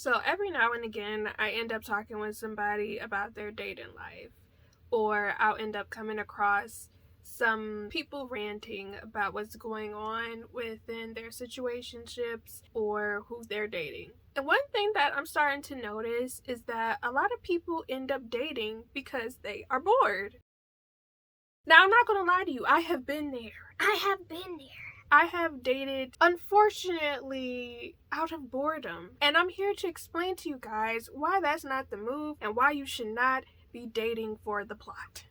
So every now and again, I end up talking with somebody about their dating life, or I'll end up coming across some people ranting about what's going on within their situationships or who they're dating. And one thing that I'm starting to notice is that a lot of people end up dating because they are bored. Now, I'm not going to lie to you, I have been there. I have dated, unfortunately, out of boredom. And I'm here to explain to you guys why that's not the move and why you should not be dating for the plot.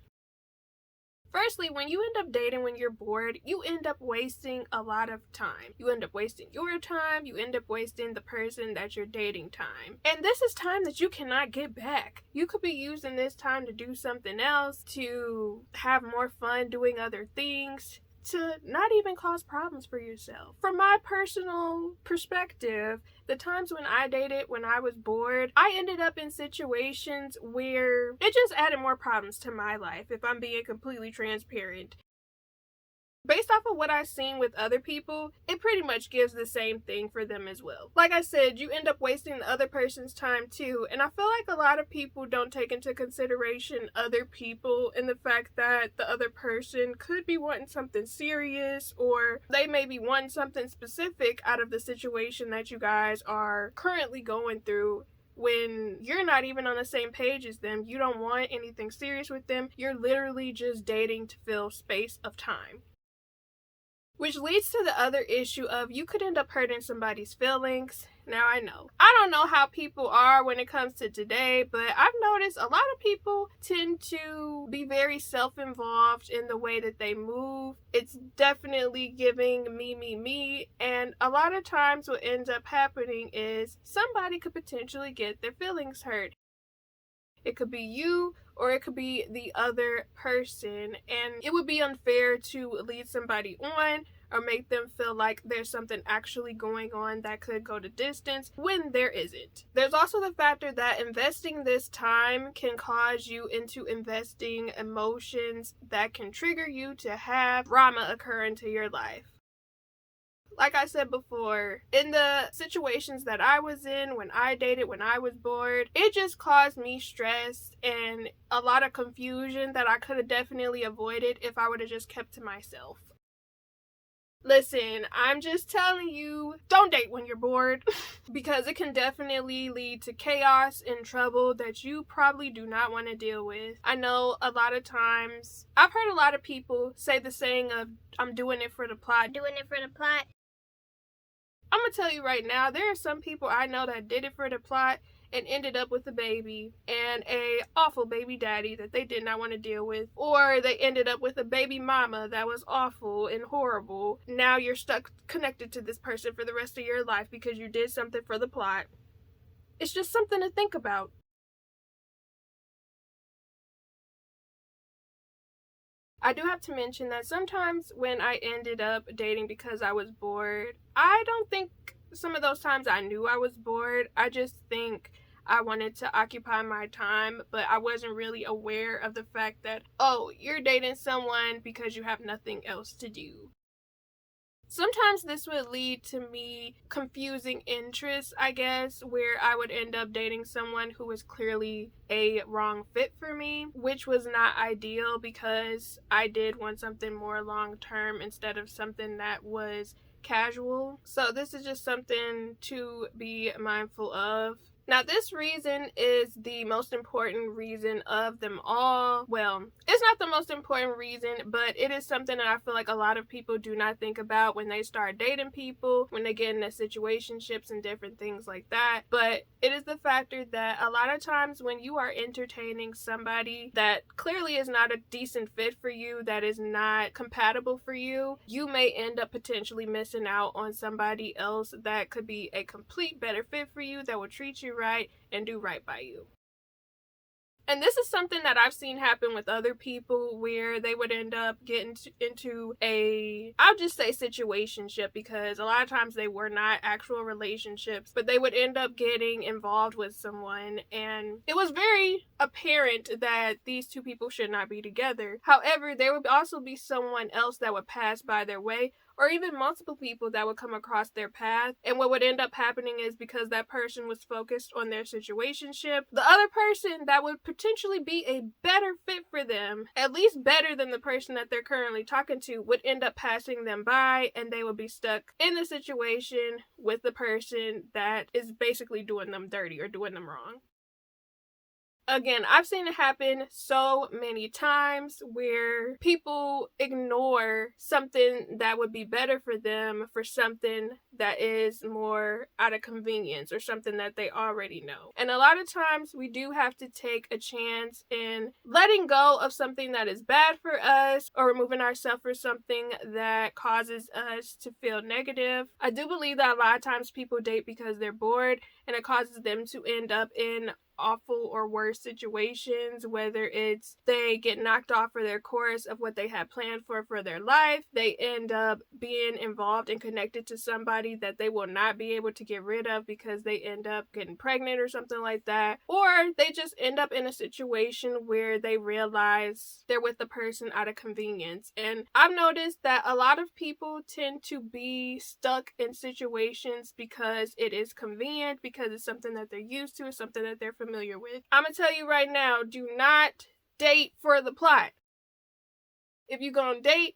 Firstly, when you end up dating when you're bored, you end up wasting a lot of time. You end up wasting your time, you end up wasting the person that you're dating time. And this is time that you cannot get back. You could be using this time to do something else, to have more fun doing other things, to not even cause problems for yourself. From my personal perspective, the times when I dated when I was bored, I ended up in situations where it just added more problems to my life, if I'm being completely transparent. Based off of what I've seen with other people, it pretty much gives the same thing for them as well. Like I said, you end up wasting the other person's time too, and I feel like a lot of people don't take into consideration other people and the fact that the other person could be wanting something serious, or they may be wanting something specific out of the situation that you guys are currently going through. When you're not even on the same page as them, you don't want anything serious with them, you're literally just dating to fill space of time. Which leads to the other issue of you could end up hurting somebody's feelings. Now, I don't know how people are when it comes to today, but I've noticed a lot of people tend to be very self-involved in the way that they move. It's definitely giving me, and a lot of times what ends up happening is somebody could potentially get their feelings hurt. It could be you, or it could be the other person, and it would be unfair to lead somebody on or make them feel like there's something actually going on that could go to distance when there isn't. There's also the factor that investing this time can cause you into investing emotions that can trigger you to have drama occur into your life. Like I said before, in the situations that I was in when I dated, when I was bored, it just caused me stress and a lot of confusion that I could have definitely avoided if I would have just kept to myself. Listen, I'm just telling you, don't date when you're bored because it can definitely lead to chaos and trouble that you probably do not want to deal with. I know a lot of times, I've heard a lot of people say the saying of, I'm doing it for the plot. I'm gonna tell you right now, there are some people I know that did it for the plot and ended up with a baby and a awful baby daddy that they did not want to deal with, or they ended up with a baby mama that was awful and horrible. Now you're stuck connected to this person for the rest of your life because you did something for the plot. It's just something to think about. I do have to mention that sometimes when I ended up dating because I was bored, I don't think some of those times I knew I was bored. I just think I wanted to occupy my time, but I wasn't really aware of the fact that, oh, you're dating someone because you have nothing else to do. Sometimes this would lead to me confusing interests, I guess, where I would end up dating someone who was clearly a wrong fit for me, which was not ideal because I did want something more long term instead of something that was casual. So this is just something to be mindful of. Now, this reason is the most important reason of them all. Well, it's not the most important reason, but it is something that I feel like a lot of people do not think about when they start dating people, when they get into situationships and different things like that. But it is the factor that a lot of times when you are entertaining somebody that clearly is not a decent fit for you, that is not compatible for you, you may end up potentially missing out on somebody else that could be a complete better fit for you, that will treat you right and do right by you. And this is something that I've seen happen with other people where they would end up getting into a, I'll just say situationship, because a lot of times they were not actual relationships, but they would end up getting involved with someone and it was very apparent that these two people should not be together. However, there would also be someone else that would pass by their way, or even multiple people that would come across their path. And what would end up happening is, because that person was focused on their situationship, the other person that would potentially be a better fit for them, at least better than the person that they're currently talking to, would end up passing them by, and they would be stuck in the situation with the person that is basically doing them dirty or doing them wrong. Again, I've seen it happen so many times where people ignore something that would be better for them for something that is more out of convenience or something that they already know. And a lot of times we do have to take a chance in letting go of something that is bad for us, or removing ourselves for something that causes us to feel negative. I do believe that a lot of times people date because they're bored, and it causes them to end up in awful or worse situations, whether it's they get knocked off for their course of what they had planned for their life, they end up being involved and connected to somebody that they will not be able to get rid of because they end up getting pregnant or something like that, or they just end up in a situation where they realize they're with the person out of convenience. And I've noticed that a lot of people tend to be stuck in situations because it is convenient, because it's something that they're used to, it's something that they're familiar with. I'm gonna tell you right now, do not date for the plot. If you're gonna date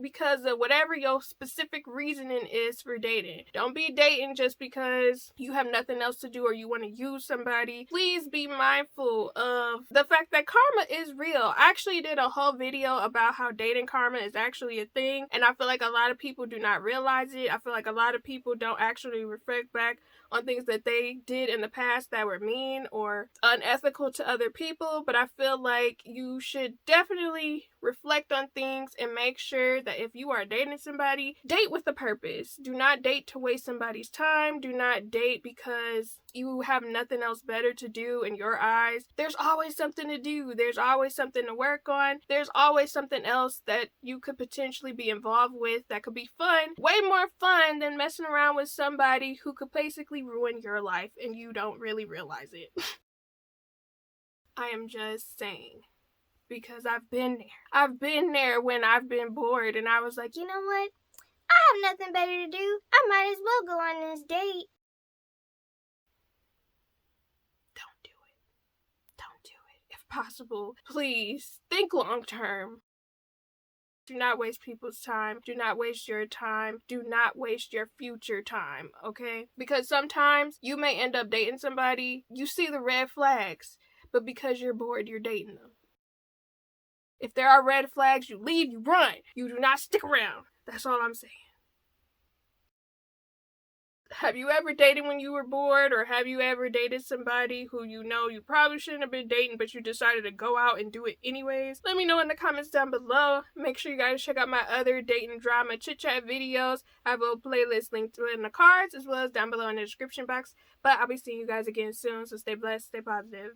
because of whatever your specific reasoning is for dating. Don't be dating just because you have nothing else to do or you want to use somebody. Please be mindful of the fact that karma is real. I actually did a whole video about how dating karma is actually a thing, and I feel like a lot of people do not realize it. I feel like a lot of people don't actually reflect back on things that they did in the past that were mean or unethical to other people, but I feel like you should definitely reflect on things and make sure that if you are dating somebody, date with a purpose. Do not date to waste somebody's time. Do not date because you have nothing else better to do in your eyes. There's always something to do. There's always something to work on. There's always something else that you could potentially be involved with that could be fun. Way more fun than messing around with somebody who could basically ruin your life and you don't really realize it. I am just saying, because I've been there. I've been there when I've been bored and I was like, you know what? I have nothing better to do. I might as well go on this date. Don't do it. Don't do it. If possible, please think long term. Do not waste people's time. Do not waste your time. Do not waste your future time, okay? Because sometimes you may end up dating somebody, you see the red flags, but because you're bored, you're dating them. If there are red flags, you leave, you run. You do not stick around. That's all I'm saying. Have you ever dated when you were bored, or have you ever dated somebody who you know you probably shouldn't have been dating, but you decided to go out and do it anyways? Let me know in the comments down below. Make sure you guys check out my other dating drama chit chat videos. I have a playlist linked in the cards as well as down below in the description box. But I'll be seeing you guys again soon, so stay blessed, stay positive.